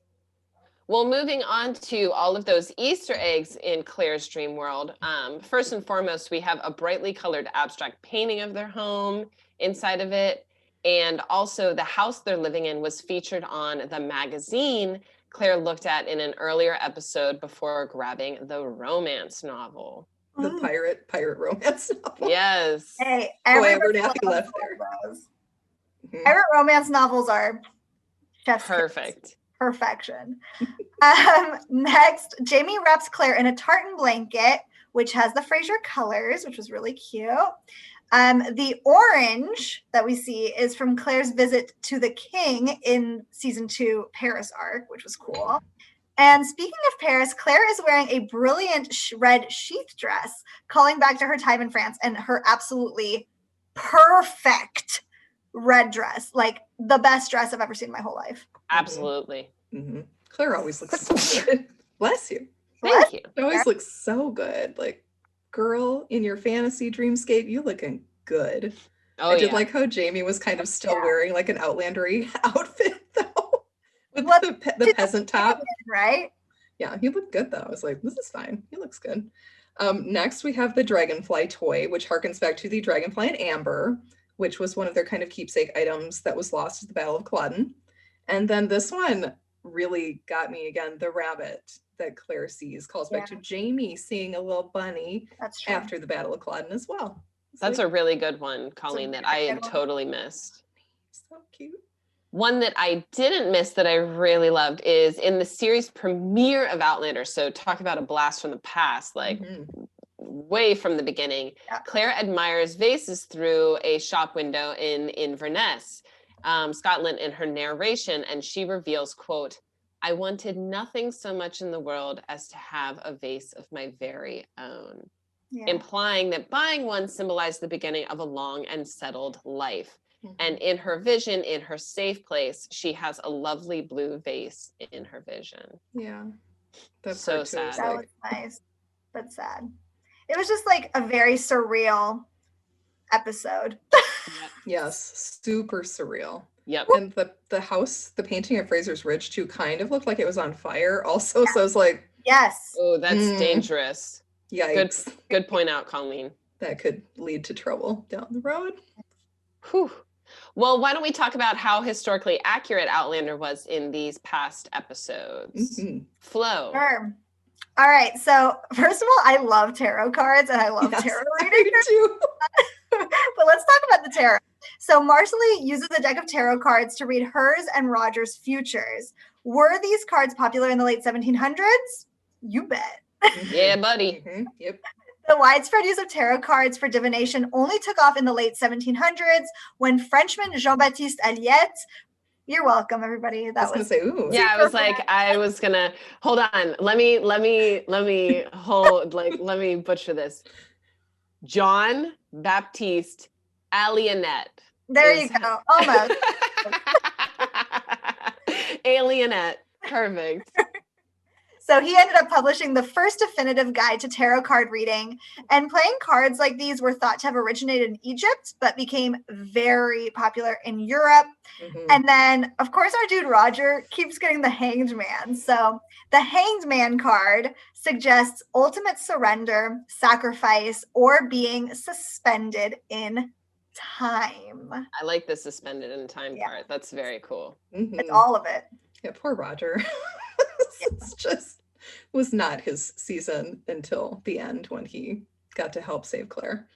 Well, moving on to all of those Easter eggs in Claire's dream world. First and foremost, we have a brightly colored abstract painting of their home inside of it. And also the house they're living in was featured on the magazine Claire looked at in an earlier episode before grabbing the romance novel. The pirate romance novel. Yes. Hey, Abernathy left there. Pirate romance novels are chef's perfect. Perfection. Next, Jamie wraps Claire in a tartan blanket, which has the Frasier colors, which was really cute. The orange that we see is from Claire's visit to the king in season 2 Paris arc, which was cool. And speaking of Paris, Claire is wearing a brilliant red sheath dress, calling back to her time in France and her absolutely perfect red dress, like the best dress I've ever seen in my whole life. Absolutely. Mm-hmm. Claire always looks so good. Bless you. Thank you. She always looks so good. Like, girl, in your fantasy dreamscape, you looking good. Oh, I did like how Jamie was kind of still wearing like an outlandery outfit though, with the peasant top. Right? Yeah, he looked good though. I was like, this is fine. He looks good. Next, we have the dragonfly toy, which harkens back to the dragonfly and amber, which was one of their kind of keepsake items that was lost at the Battle of Culloden. And then this one really got me again. The rabbit that Claire sees calls back to Jamie seeing a little bunny after the Battle of Culloden as well. That's a really good one, Colleen, that I had totally missed. So cute. One that I didn't miss that I really loved is in the series premiere of Outlander. So talk about a blast from the past, like way from the beginning. Yeah. Claire admires vases through a shop window in Inverness, Scotland, in her narration, and she reveals, quote, "I wanted nothing so much in the world as to have a vase of my very own," implying that buying one symbolized the beginning of a long and settled life. And in her vision, in her safe place, she has a lovely blue vase in her vision. Yeah. That's so sad. That was nice, but sad. It was just like a very surreal episode. Yes, super surreal. Yep. And the house, the painting of Fraser's Ridge too, kind of looked like it was on fire also. So I was like, yes. Oh, that's dangerous. Yikes. Good point out, Colleen. That could lead to trouble down the road. Whew. Well, why don't we talk about how historically accurate Outlander was in these past episodes? Flo. Sure. All right. So first of all, I love tarot cards and I love tarot reading too. But let's talk about the tarot. So Marcelly uses a deck of tarot cards to read hers and Roger's futures. Were these cards popular in the late 1700s? You bet. Yeah, buddy. Yep. The widespread use of tarot cards for divination only took off in the late 1700s when Frenchman Jean-Baptiste Alliette, you're welcome, everybody. That was gonna say, ooh. Yeah, I was gonna hold on. Let me butcher this. John Baptiste Alienette. There you go. Almost. Alienette. Perfect. So he ended up publishing the first definitive guide to tarot card reading, and playing cards like these were thought to have originated in Egypt, but became very popular in Europe. And then, of course, our dude Roger keeps getting the Hanged Man. So the Hanged Man card suggests ultimate surrender, sacrifice, or being suspended in time. I like the suspended in time part. That's very cool. It's all of it. Yeah, poor Roger. It's just was not his season until the end when he got to help save Claire.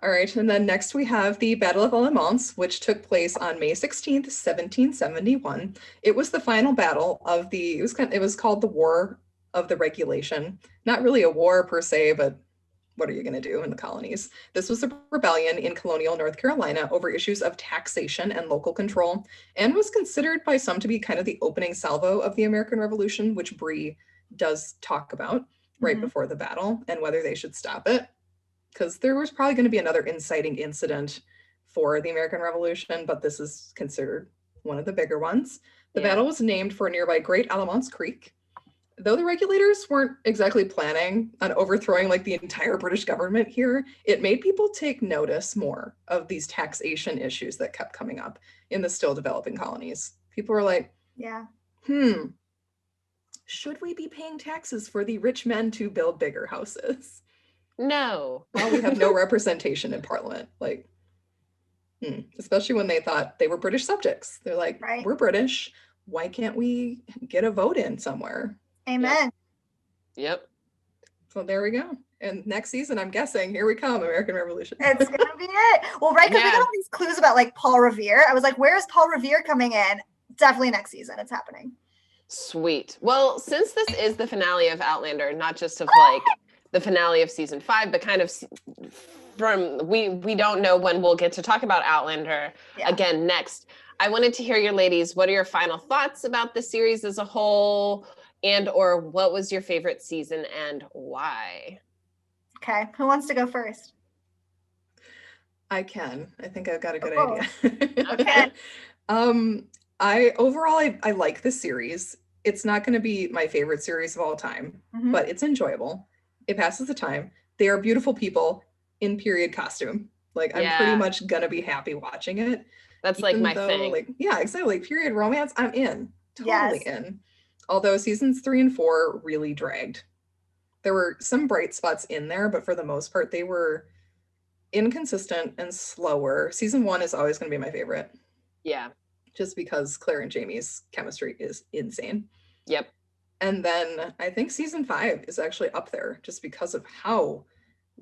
All right, and then next we have the Battle of Alamance, which took place on May 16th, 1771. It was the final battle of it was called the War of the Regulation. Not really a war per se, but what are you going to do in the colonies? This was a rebellion in colonial North Carolina over issues of taxation and local control, and was considered by some to be kind of the opening salvo of the American Revolution, which Bree does talk about right before the battle and whether they should stop it. Because there was probably going to be another inciting incident for the American Revolution, but this is considered one of the bigger ones. The battle was named for nearby Great Alamance Creek. Though the regulators weren't exactly planning on overthrowing like the entire British government here, it made people take notice more of these taxation issues that kept coming up in the still developing colonies. People were like, should we be paying taxes for the rich men to build bigger houses? No. Well, we have no representation in Parliament. Like, especially when they thought they were British subjects. They're like, we're British. Why can't we get a vote in somewhere? Amen. Yep. So there we go. And next season, I'm guessing, here we come, American Revolution. It's going to be it. Well, right, because we got all these clues about like Paul Revere. I was like, where's Paul Revere coming in? Definitely next season. It's happening. Sweet. Well, since this is the finale of Outlander, not just of like the finale of season 5, but kind of from, we don't know when we'll get to talk about Outlander again next. I wanted to hear your ladies, what are your final thoughts about the series as a whole? And or what was your favorite season and why? Okay, who wants to go first? I can. I think I've got a good idea. Okay. I like the series. It's not going to be my favorite series of all time, but it's enjoyable. It passes the time. they are beautiful people in period costume. Like, I'm pretty much gonna be happy watching it. That's like my thing. Like, yeah, exactly. Like, period romance, I'm in. Totally in. Although seasons 3 and 4 really dragged. There were some bright spots in there, but for the most part, they were inconsistent and slower. Season 1 is always going to be my favorite. Yeah. Just because Claire and Jamie's chemistry is insane. Yep. And then I think season 5 is actually up there just because of how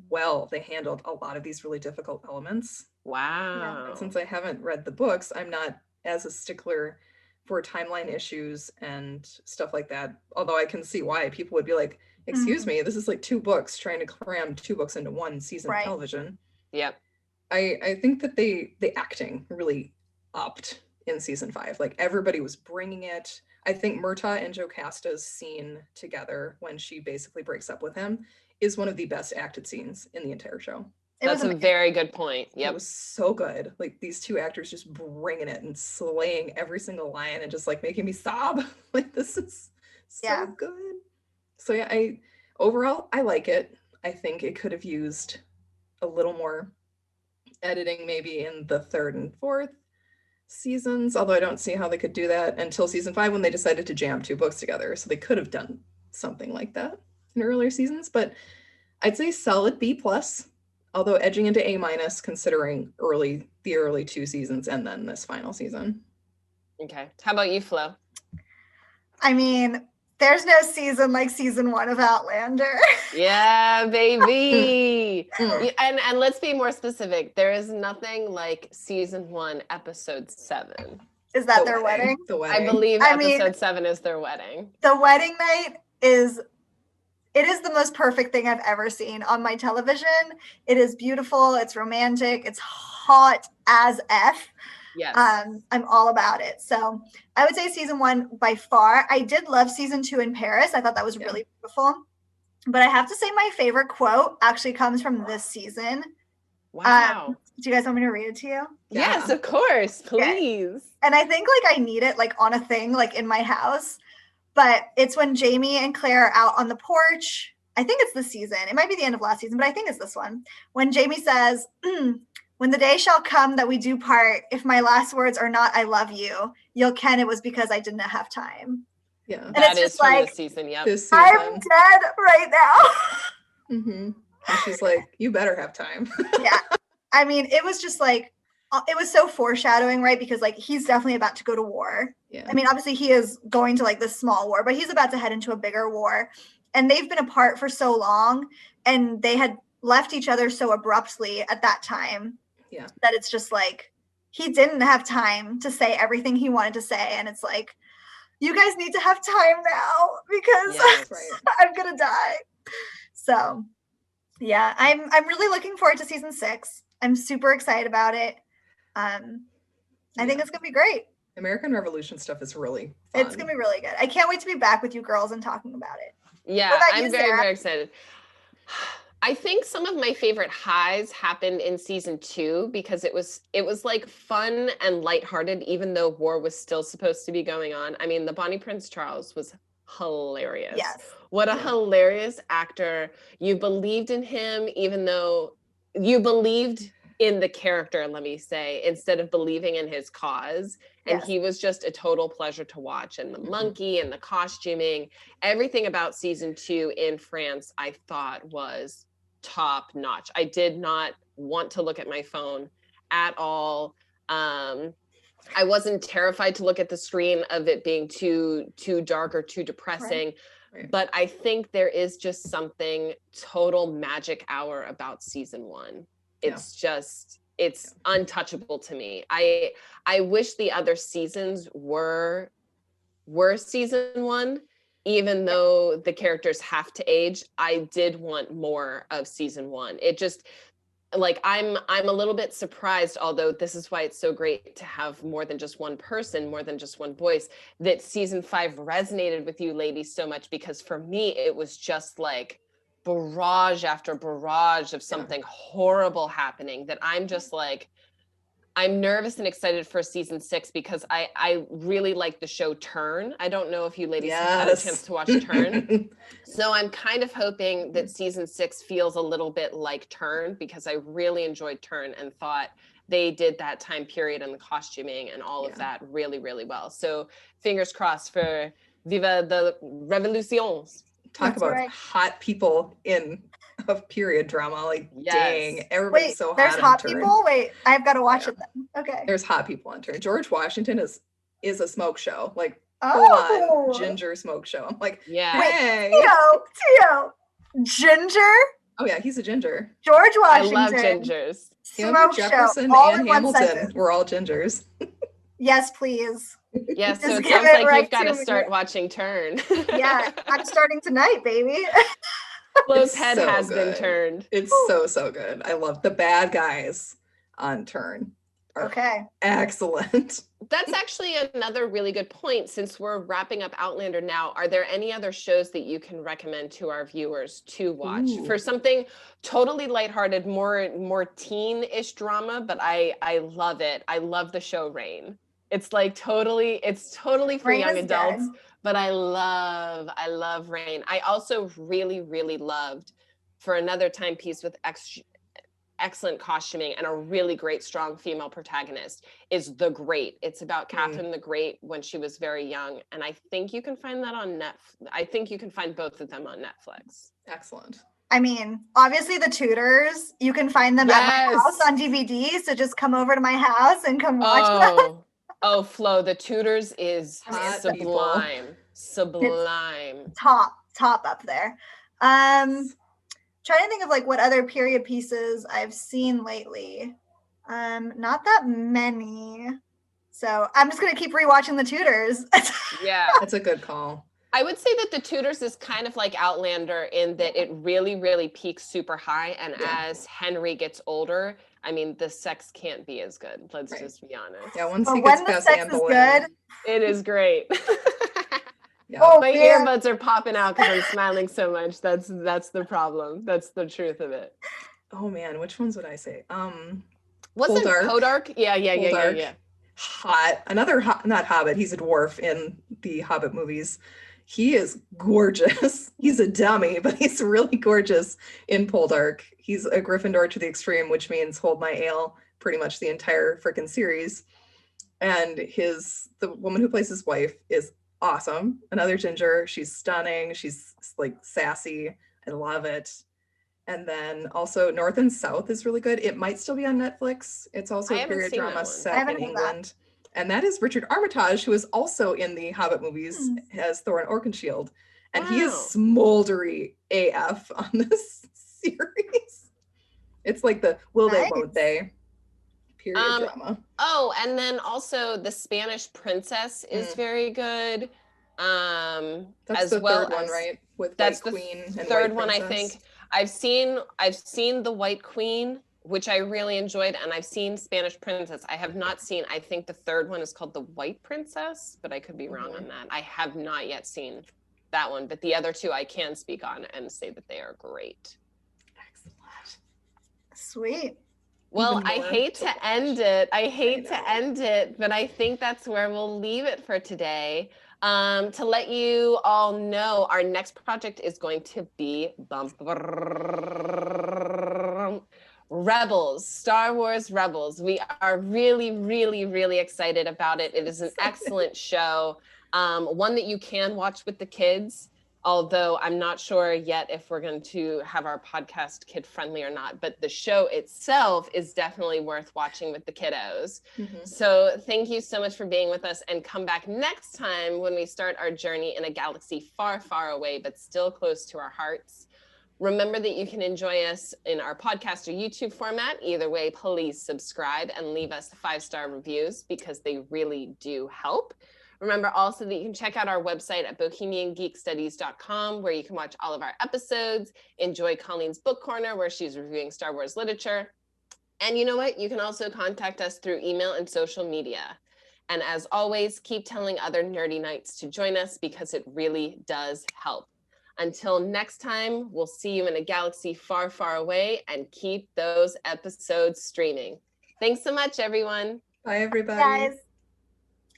well they handled a lot of these really difficult elements. Wow. And since I haven't read the books, I'm not as a stickler for timeline issues and stuff like that. Although I can see why people would be like, excuse me, this is like 2 books, trying to cram 2 books into one season of television. Yep. I think that the acting really upped in season 5. Like, everybody was bringing it. I think Murtagh and Jocasta's scene together when she basically breaks up with him is one of the best acted scenes in the entire show. That's a very good point. Yep. It was so good. Like, these 2 actors just bringing it and slaying every single line and just like making me sob. Like, this is so good. So yeah, overall I like it. I think it could have used a little more editing maybe in the 3rd and 4th seasons, although I don't see how they could do that until season 5 when they decided to jam 2 books together. So they could have done something like that in earlier seasons, but I'd say solid B+, although edging into A- considering the early 2 seasons and then this final season. Okay. How about you, Flo? I mean, there's no season like season 1 of Outlander. Yeah, baby. And let's be more specific. There is nothing like season 1, episode 7. Is that their wedding? The wedding. I believe episode 7 is their wedding. The wedding night is the most perfect thing I've ever seen on my television. It is beautiful. It's romantic. It's hot as F. Yes. I'm all about it. So I would say season 1 by far. I did love season 2 in Paris. I thought that was really beautiful. But I have to say my favorite quote actually comes from this season. Wow. Do you guys want me to read it to you? Yes, of course. Please. Okay. And I think like I need it like on a thing like in my house. But it's when Jamie and Claire are out on the porch. I think it's this season. It might be the end of last season, but I think it's this one. When Jamie says, when the day shall come that we do part, if my last words are not I love you, you'll ken it was because I didn't have time. Yeah. And that it's is just from like, this season, yep. This season. I'm dead right now. And she's like, you better have time. Yeah. I mean, it was just like, it was so foreshadowing, right? Because like, he's definitely about to go to war. Yeah. I mean, obviously he is going to like this small war, but he's about to head into a bigger war. And they've been apart for so long and they had left each other so abruptly at that time. Yeah. That it's just like, he didn't have time to say everything he wanted to say. And it's like, you guys need to have time now because I'm going to die. So yeah, I'm really looking forward to season 6. I'm super excited about it. I think it's going to be great. American Revolution stuff is really fun. It's going to be really good. I can't wait to be back with you girls and talking about it. Yeah, I'm very excited. I think some of my favorite highs happened in season 2 because it was like fun and lighthearted, even though war was still supposed to be going on. I mean, the Bonnie Prince Charles was hilarious. Yes. What a hilarious actor. You believed in him, even though you believed in the character, let me say, instead of believing in his cause. And he was just a total pleasure to watch. And the monkey and the costuming, everything about season 2 in France, I thought was top notch. I did not want to look at my phone at all. I wasn't terrified to look at the screen of it being too dark or too depressing. Right. But I think there is just something total magic hour about season 1. It's just, it's untouchable to me. I wish the other seasons were season 1, even though the characters have to age. I did want more of season 1. It just, like, I'm a little bit surprised, although this is why it's so great to have more than just one person, more than just one voice, that season 5 resonated with you ladies so much, because for me, it was just like barrage after barrage of something horrible happening that I'm just like, I'm nervous and excited for season 6 because I really like the show Turn. I don't know if you ladies have had a chance to watch Turn. So I'm kind of hoping that season 6 feels a little bit like Turn, because I really enjoyed Turn and thought they did that time period and the costuming and all of that really, really well. So fingers crossed for Viva the Revolutions. Talk about hot people in a period drama. Like, dang, everybody's so hot. There's hot people? Wait, I've got to watch it then. Okay. There's hot people on Turn. George Washington is a smoke show. Like, full on ginger smoke show. I'm like, hey. Tio, ginger? Oh yeah, he's a ginger. George Washington. I love gingers. Smoke Jefferson show. And Hamilton were all gingers. Yes, please. Yes, so it sounds like you've got to start watching Turn. Yeah, I'm starting tonight, baby. Flo's head has been turned. It's so good. I love the bad guys on Turn. Excellent. That's actually another really good point. Since we're wrapping up Outlander now, are there any other shows that you can recommend to our viewers to watch for something totally lighthearted, more teen-ish drama? But I love it. I love the show Rain. It's totally for young adults, but I love Rain. I also really, really loved, for another timepiece with excellent costuming and a really great, strong female protagonist, is The Great. It's about Catherine the Great when she was very young. And I think you can find that on Netflix. I think you can find both of them on Netflix. Excellent. I mean, obviously the Tudors, you can find them at my house on DVD. So just come over to my house and come watch them. Oh, Flo, The Tudors is sublime. It's top up there. Trying to think of what other period pieces I've seen lately. Not that many. So I'm just gonna keep rewatching The Tudors. Yeah, that's a good call. I would say that The Tudors is kind of like Outlander in that it really, really peaks super high. And as Henry gets older, I mean, the sex can't be as good. Let's just be honest. Yeah, once he gets past Anne Boleyn, it is great. My earbuds are popping out because I'm smiling so much. That's the problem. That's the truth of it. Oh man, which ones would I say? Wasn't Podark? Yeah. Hot. Another not Hobbit. He's a dwarf in the Hobbit movies. He is gorgeous. He's a dummy, but he's really gorgeous in Poldark. He's a Gryffindor to the extreme, which means hold my ale pretty much the entire freaking series. And the woman who plays his wife is awesome. Another ginger. She's stunning. She's sassy. I love it. And then also North and South is really good. It might still be on Netflix. It's also a period drama set in England. And that is Richard Armitage, who is also in the Hobbit movies as Thorin Oakenshield. And he is smoldery AF on this series. It's like the will they, won't they period drama. Oh, and then also The Spanish Princess is very good. That's the third one, right? With White Queen and third White one, Princess. I think. I've seen The White Queen, which I really enjoyed, and I've seen Spanish Princess. I have not seen, I think the third one is called The White Princess, but I could be wrong on that. I have not yet seen that one, but the other two I can speak on and say that they are great. Excellent. Sweet. Well, I hate to end it, but I think that's where we'll leave it for today. To let you all know, our next project is going to be Rebels, Star Wars Rebels. We are really, really, really excited about it. It is an excellent show, one that you can watch with the kids, although I'm not sure yet if we're going to have our podcast kid friendly or not, but the show itself is definitely worth watching with the kiddos. So thank you so much for being with us, and come back next time when we start our journey in a galaxy far, far away, but still close to our hearts. Remember that you can enjoy us in our podcast or YouTube format. Either way, please subscribe and leave us 5-star reviews because they really do help. Remember also that you can check out our website at bohemiangeekstudies.com, where you can watch all of our episodes, enjoy Colleen's book corner where she's reviewing Star Wars literature. And you know what? You can also contact us through email and social media. And as always, keep telling other nerdy knights to join us because it really does help. Until next time, we'll see you in a galaxy far, far away, and keep those episodes streaming. Thanks so much, everyone. Bye, everybody. Guys.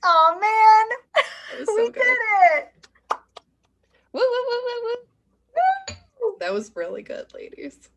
Oh, man. That was We so good. did it. Woo, woo, woo, woo, woo. That was really good, ladies.